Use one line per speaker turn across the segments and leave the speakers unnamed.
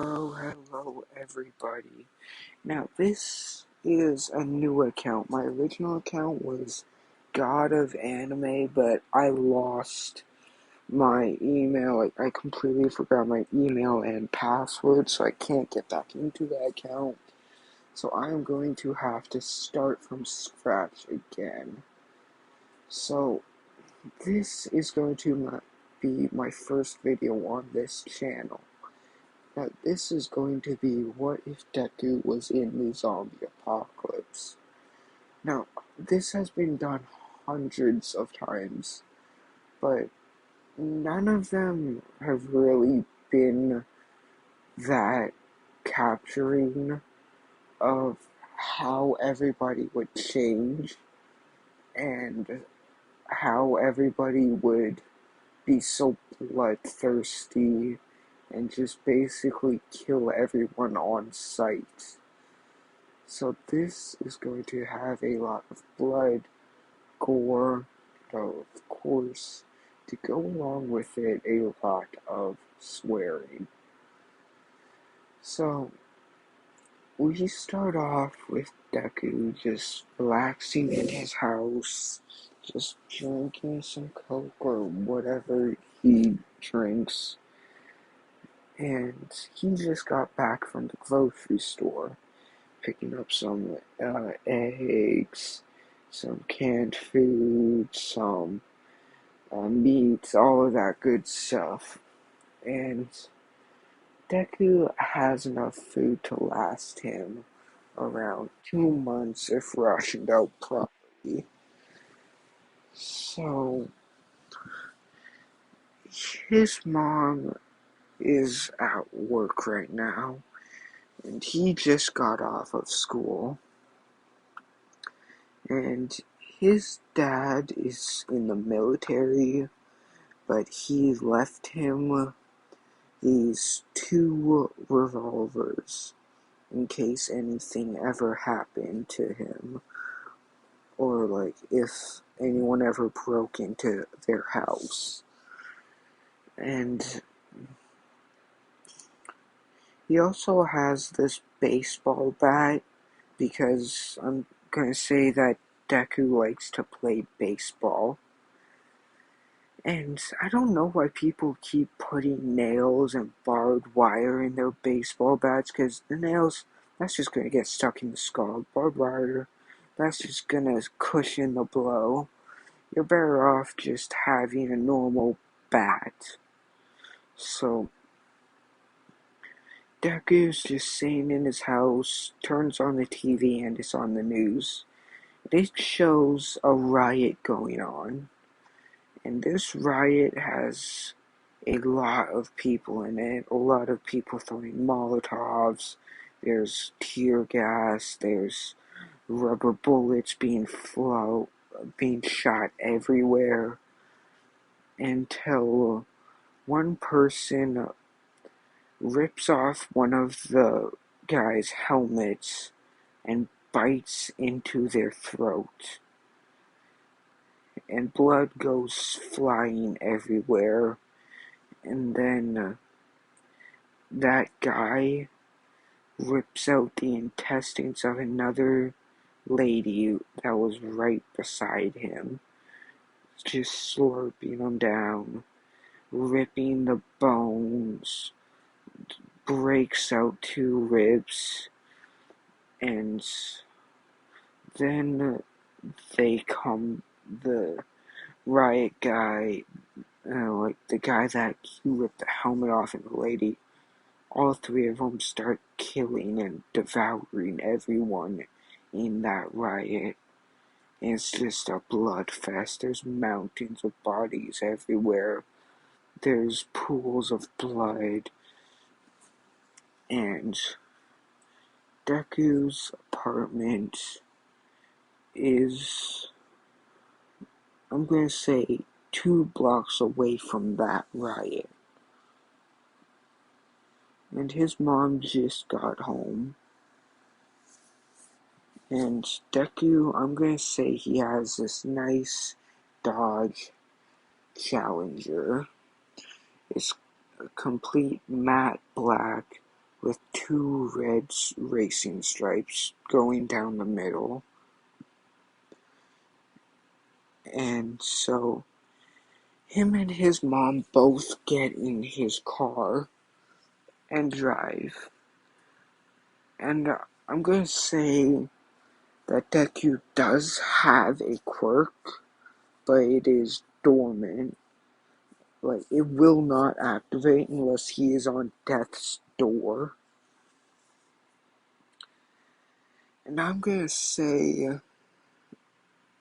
Hello everybody. Now this is a new account. My original account was God of Anime, but I lost my email. I completely forgot my email and password, so I can't get back into that account. So I'm going to have to start from scratch again. So this is going to be my first video on this channel. Now, this is going to be what if Deku was in the zombie apocalypse. Now, this has been done hundreds of times, but none of them have really been that capturing of how everybody would change and how everybody would be so bloodthirsty and just basically kill everyone on sight. So this is going to have a lot of blood, gore, of course, to go along with it, a lot of swearing. So we start off with Deku just relaxing in his house, just drinking some Coke or whatever he drinks. And he just got back from the grocery store, picking up some eggs, some canned food, some meat, all of that good stuff. And Deku has enough food to last him around 2 months if rationed out properly. So his mom is at work right now, and he just got off of school. And his dad is in the military, but he left him these 2 revolvers in case anything ever happened to him, or like if anyone ever broke into their house. And he also has this baseball bat because I'm gonna say that Deku likes to play baseball. And I don't know why people keep putting nails and barbed wire in their baseball bats, because the nails, that's just gonna get stuck in the skull. Barbed wire, that's just gonna cushion the blow. You're better off just having a normal bat. So, Deku's just sitting in his house, turns on the TV, and it's on the news. It shows a riot going on. And this riot has a lot of people in it, a lot of people throwing Molotovs, there's tear gas, there's rubber bullets being shot everywhere, until one person rips off one of the guy's helmets and bites into their throat. And blood goes flying everywhere. And then that guy rips out the intestines of another lady that was right beside him, just slurping them down, ripping the bones, breaks out 2 ribs, and then the riot guy, like the guy that ripped the helmet off and the lady, all 3 of them start killing and devouring everyone in that riot. And it's just a bloodfest. There's mountains of bodies everywhere. There's pools of blood. And Deku's apartment is, I'm gonna say, 2 blocks away from that riot. And his mom just got home. And Deku, I'm gonna say he has this nice Dodge Challenger. It's a complete matte black with two red racing stripes going down the middle. And so him and his mom both get in his car and drive. And I'm gonna say that Deku does have a quirk, but it is dormant. Like, it will not activate unless he is on death's door. And I'm gonna say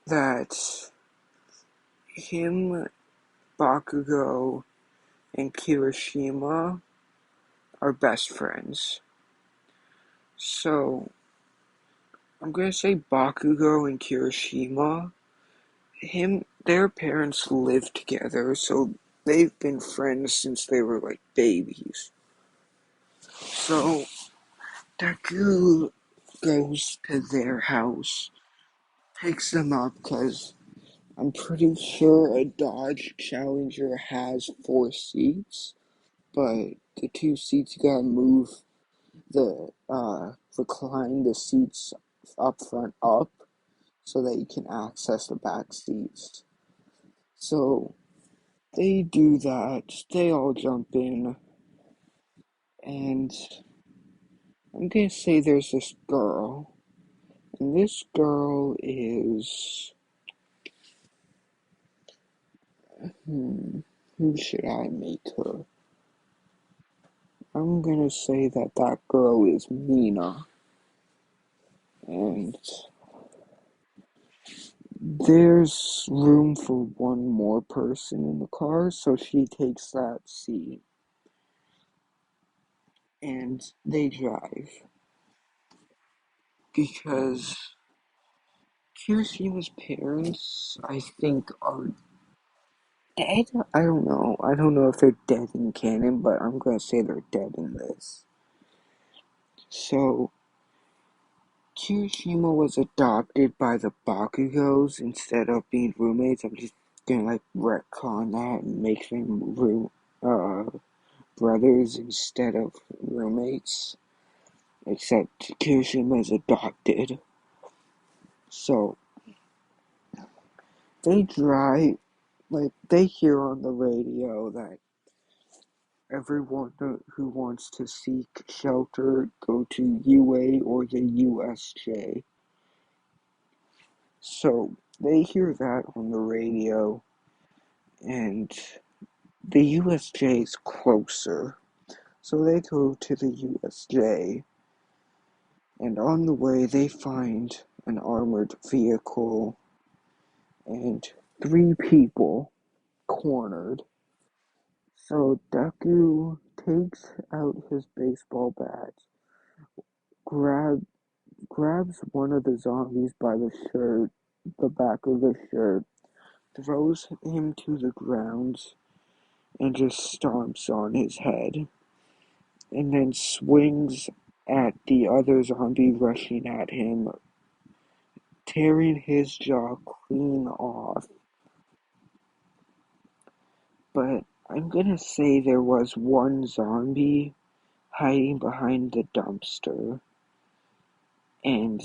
that him, Bakugo, and Kirishima are best friends. So, I'm gonna say Bakugo and Kirishima, their parents live together, so they've been friends since they were like babies. So, Deku goes to their house, picks them up because I'm pretty sure a Dodge Challenger has 4 seats, but the 2 seats you gotta move recline the seats up front up so that you can access the back seats. So they do that, they all jump in, and I'm gonna say there's this girl, and this girl is, who should I make her? I'm gonna say that girl is Mina, and there's room for one more person in the car, so she takes that seat, and they drive, because Kirishima's parents, I think, are dead? I don't know if they're dead in canon, but I'm gonna say they're dead in this. So, Kirishima was adopted by the Bakugos instead of being roommates. I'm just gonna like retcon that and make them brothers instead of roommates. Except Kirishima is adopted. So, they drive, like, they hear on the radio that everyone who wants to seek shelter go to UA or the USJ. So they hear that on the radio, and the USJ is closer. So they go to the USJ, and on the way they find an armored vehicle and 3 people cornered. So Deku takes out his baseball bat, grab grabs one of the zombies by the back of the shirt, throws him to the ground, and just stomps on his head, and then swings at the other zombie rushing at him, tearing his jaw clean off. But I'm gonna say there was one zombie hiding behind the dumpster, and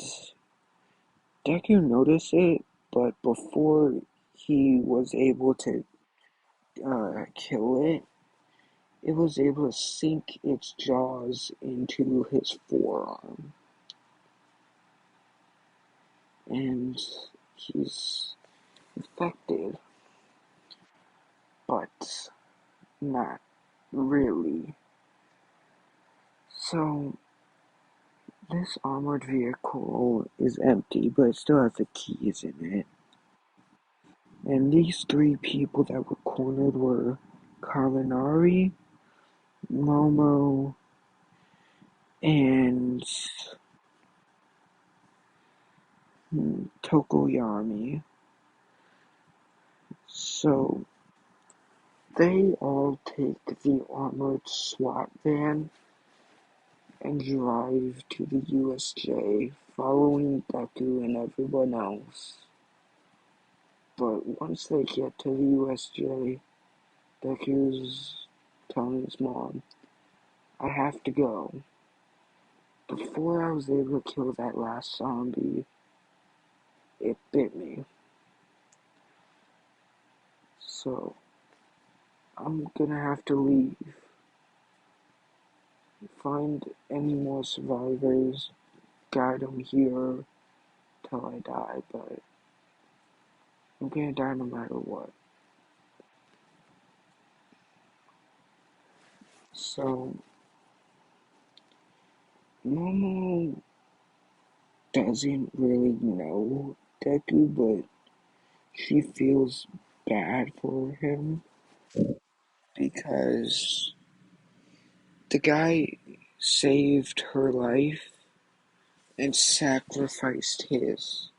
Deku noticed it, but before he was able to kill it, it was able to sink its jaws into his forearm. And he's infected, but not really. So, this armored vehicle is empty, but it still has the keys in it. And these 3 people that were cornered were Kaminari, Momo, and Tokoyami. So they all take the armored SWAT van and drive to the USJ, following Deku and everyone else. But once they get to the USJ, Deku's telling his mom, "I have to go." before I was able to kill that last zombie, it bit me. So I'm gonna have to leave, find any more survivors, guide them here till I die, but I'm gonna die no matter what. So, Momo doesn't really know Deku, but she feels bad for him because the guy saved her life and sacrificed his.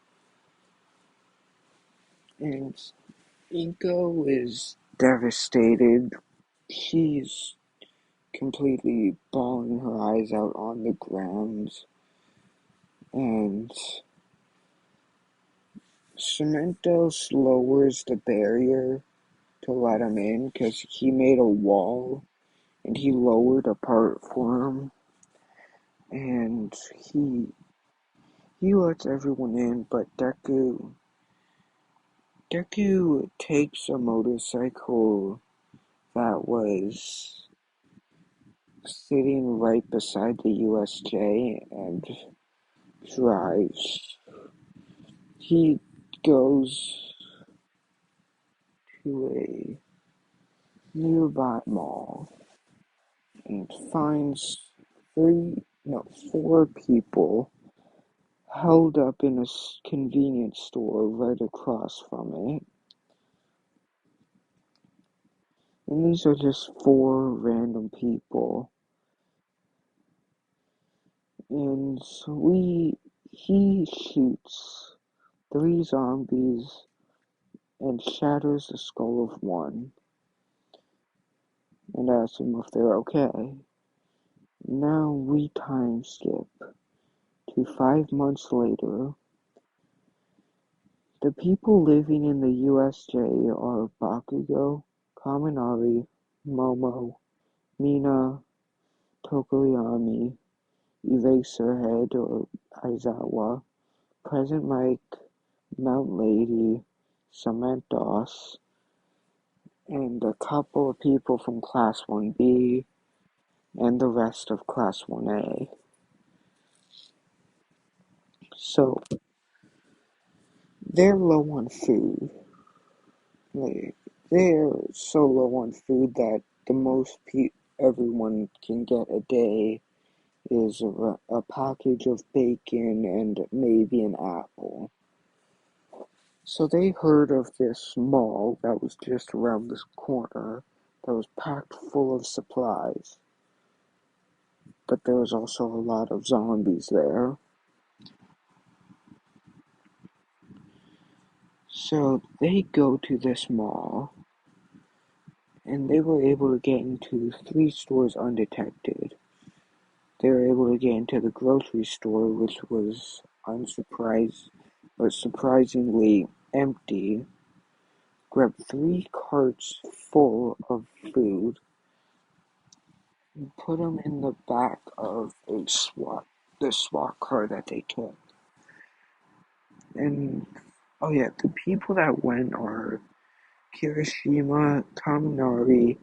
And Inko is devastated. She's completely bawling her eyes out on the ground. And Cementos lowers the barrier to let him in because he made a wall and he lowered a part for him. And he lets everyone in, but Deku takes a motorcycle that was sitting right beside the USJ and drives. He goes to a nearby mall and finds four people held up in a convenience store right across from it. And these are just four random people. And he shoots three zombies and shatters the skull of one and asks them if they're okay. Now we time skip to 5 months later. The people living in the USJ are Bakugo, Kaminari, Momo, Mina, Tokoyami, Eraserhead or Aizawa, Present Mike, Mount Lady, Cementos, and a couple of people from Class 1B, and the rest of Class 1A. So, they're low on food. Like, they're so low on food that the most everyone can get a day is a package of bacon and maybe an apple. So they heard of this mall that was just around this corner that was packed full of supplies. But there was also a lot of zombies there. So they go to this mall and they were able to get into 3 stores undetected. They were able to get into the grocery store, which was surprisingly empty, grab 3 carts full of food, and put them in the back of the SWAT car that they took. And, oh yeah, the people that went are Kirishima, Kaminari,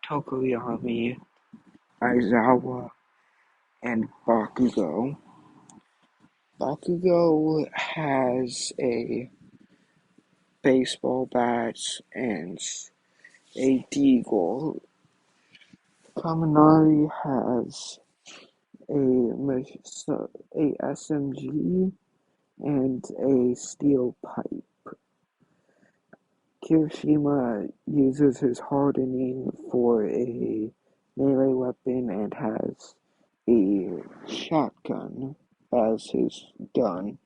Tokoyami, Aizawa, and Bakugo. Bakugo has a baseball bat and a deagle. Kaminari has a SMG and a steel pipe. Kirishima uses his hardening for a melee weapon and has a shotgun as his gun.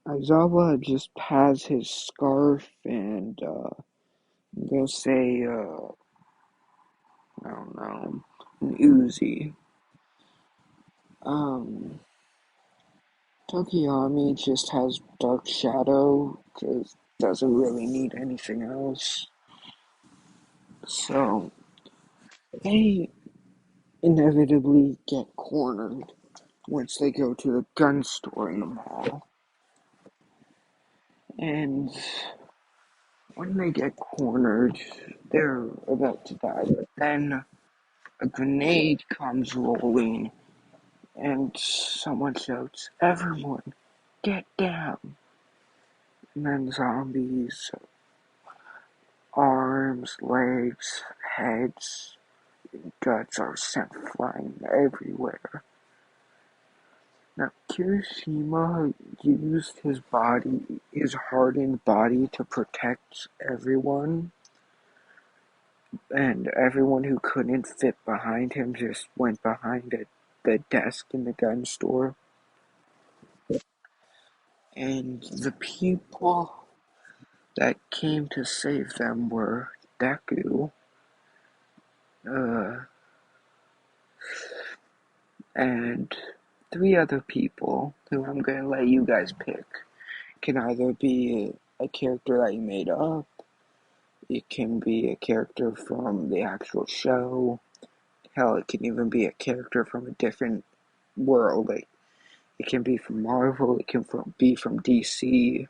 Aizawa just has his scarf and, I'm gonna say, I don't know, an Uzi. Um, Tokiyami just has Dark Shadow, because doesn't really need anything else. So, they inevitably get cornered once they go to the gun store in the mall. And when they get cornered, they're about to die. But then a grenade comes rolling, and someone shouts, "Everyone, get down!" And then zombies, arms, legs, heads, guts are sent flying everywhere. Now, Kirishima used his hardened body to protect everyone, and everyone who couldn't fit behind him just went behind the desk in the gun store. And the people that came to save them were Deku, uh, and three other people who I'm gonna let you guys pick. Can either be a character that you made up, it can be a character from the actual show, hell, it can even be a character from a different world. Like, it can be from Marvel, it can be from DC,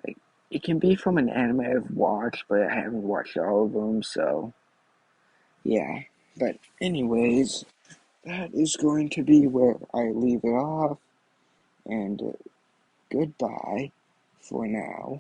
like, it can be from an anime I've watched, but I haven't watched all of them, so yeah. But anyways, that is going to be where I leave it off, and goodbye for now.